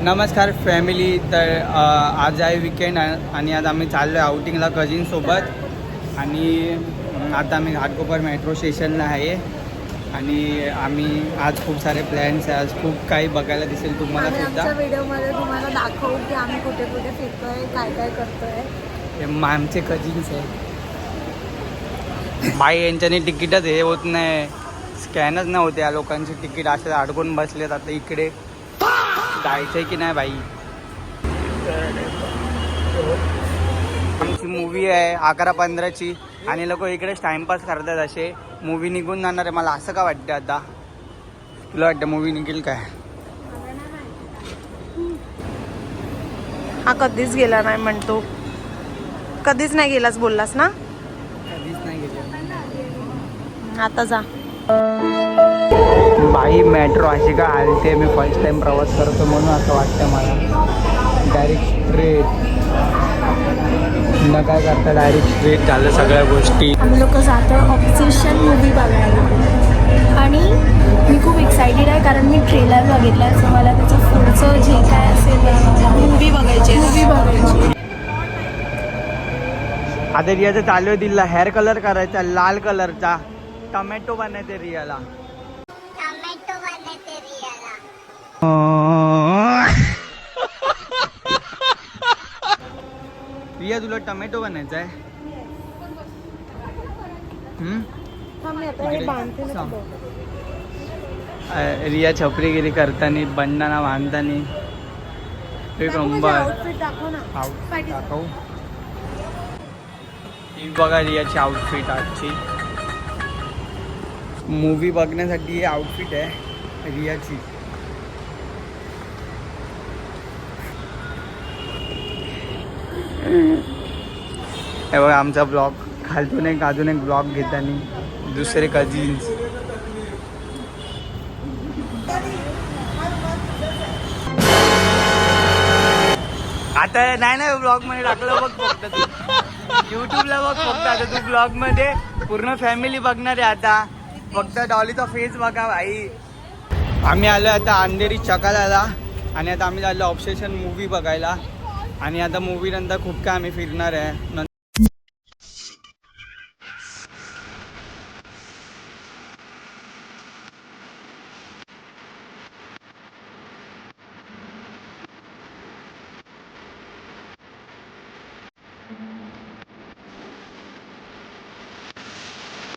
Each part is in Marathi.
नमस्कार फॅमिली. तर आज आहे विकेंड आणि आज आम्ही चाललो आहे आउटिंगला कझिनसोबत. आणि आता आम्ही घाटकोपर मेट्रो स्टेशनला आहे आणि आम्ही आज खूप सारे प्लॅन्स आहे. आज खूप काही बघायला दिसेल तुम्हाला सुद्धा. आमच्या व्हिडिओमध्ये तुम्हाला दाखवू की आम्ही कुठे कुठे फिरतोय, काय काय करतोय. हे आमचे कझिन्स आहे. बाई यांच्यानी तिकीटच हे होत नाही, स्कॅनच नाही होते. या लोकांची तिकीट असे अडकून बसलेत. आता इकडे जायचंय की नाही बाई. आमची मूवी आहे 11:15ची आणि लोक इकडेच टाइमपास करतात. असे मूवी निघून जाणार आहे. मला असं का वाटतं आता, तुला वाटतं मूवी निघेल काय? हा कधीच गेला नाही म्हणतो. कधीच नाही गेलास बोललास ना. कधीच नाही गेले. आता जा. बाई मेट्रो अशी का आलते. मी फर्स्ट टाइम प्रवास करतो म्हणून असं वाटतं मला. डायरेक्ट स्ट्रेट न काय करता डायरेक्ट स्ट्रेट झालं सगळ्या गोष्टी. आम्ही लोक जातो ऑब्सेशन मूवी बघायला आणि मी खूप एक्सायटेड आहे कारण मी ट्रेलर बघितला. सो मला त्याचं पुढचं जे काय असेल मूवी बघायची. आता रियाचं चालू आहे दिला हेअर कलर करायचा लाल कलरचा. टमॅटो बनायचे रियाला. रिया तुला टमॅटो बनायचा आहे. रिया छपरीगिरी करतानी बंडाना बांधतानी एक नंबर दाखव. ही बघा रियाची आउटफिट आजची. मूवी बघण्यासाठी आउटफिट आहे रियाची. हे बघा आमचा ब्लॉग. खालतून एक अजून एक ब्लॉग घेताना दुसरे कझिन्स. आता नाही ब्लॉग मध्ये टाकलं बघ फक्त तू. युट्यूबला बघ फक्त. आता तू ब्लॉग मध्ये पूर्ण फॅमिली बघणार आहे. आता फक्त डॉलीचा फेस बघा भाई. आम्ही आलो आता अंधेरी चकालाला आणि आता आम्ही चाललो ऑब्सेशन मूवी बघायला. आणि आता मूवी नंतर खूप काय आम्ही फिरणार आहे.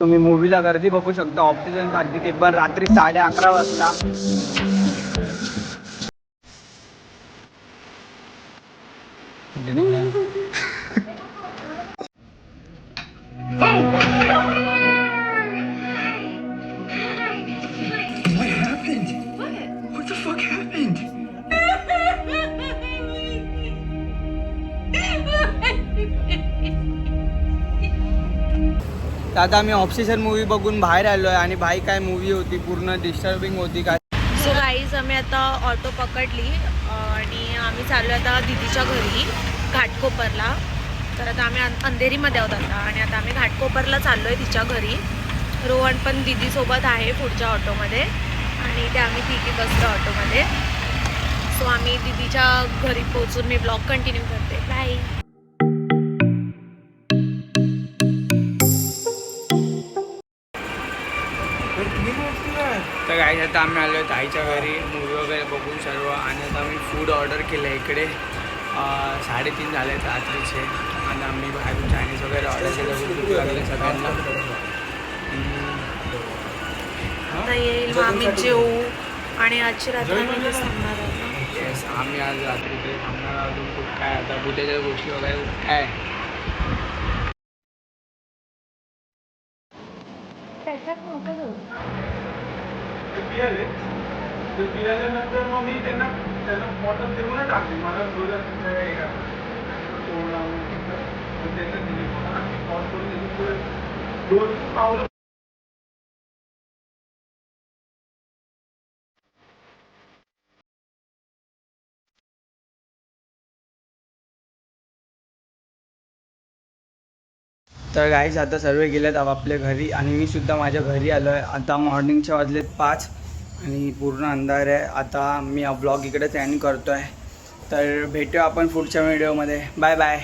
तुम्ही मूवीला गर्दी बघू शकता ऑब्सेशन साठी. ते पण रात्री 11:30 वाजता. आता आम्ही ऑब्सेशन मूवी बघून बाहेर आलो आहे आणि भाई काय मूवी होती, पूर्ण डिस्टर्बिंग होती काय. सो गाईज आम्ही आता ऑटो पकडली आणि आम्ही चाललो आता दीदीच्या घरी घाटकोपरला. तर आता आम्ही अंधेरीमध्ये आहोत आता आणि आता आम्ही घाटकोपरला चाललो आहे तिच्या घरी. रोहन पण दीदीसोबत आहे पुढच्या ऑटोमध्ये आणि ते आम्ही तिघी बसलो ऑटोमध्ये. सो आम्ही दीदीच्या घरी पोहोचून मी ब्लॉग कंटिन्यू करते. बाय. तर काय आता आम्ही आलो ताईच्या घरी मूवी वगैरे बघून सर्व. आणि आता आम्ही फूड ऑर्डर केलं आहे. इकडे 3:30 झाले रात्रीचे आणि आम्ही बाहेरून चायनीज वगैरे ऑर्डर केलं. भूक लागले सगळ्यांना. आता येईल आम्ही जेवू आणि आजची रात्री आम्ही सांगणार आहोत. येस, आम्ही आज रात्री इकडे थांबणार आहोत. अजून खूप काय आता बुद्याच्या गोष्टी वगैरे काय. पिल्यानंतर मग मी त्यांना बॉटल देऊन टाकली. मला दोन पावलं. तर गाईज आता सर्व गेलेत आपल्या घरी आणि मी सुद्धा माझ्या घरी आलो आहे. आता मॉर्निंगचे वाजलेत 5 आणि पूर्ण अंधार आहे. आता मी हा ब्लॉग इकडेच एंड करतो आहे. तर भेटूया आपण पुढच्या व्हिडिओमध्ये. Bye bye.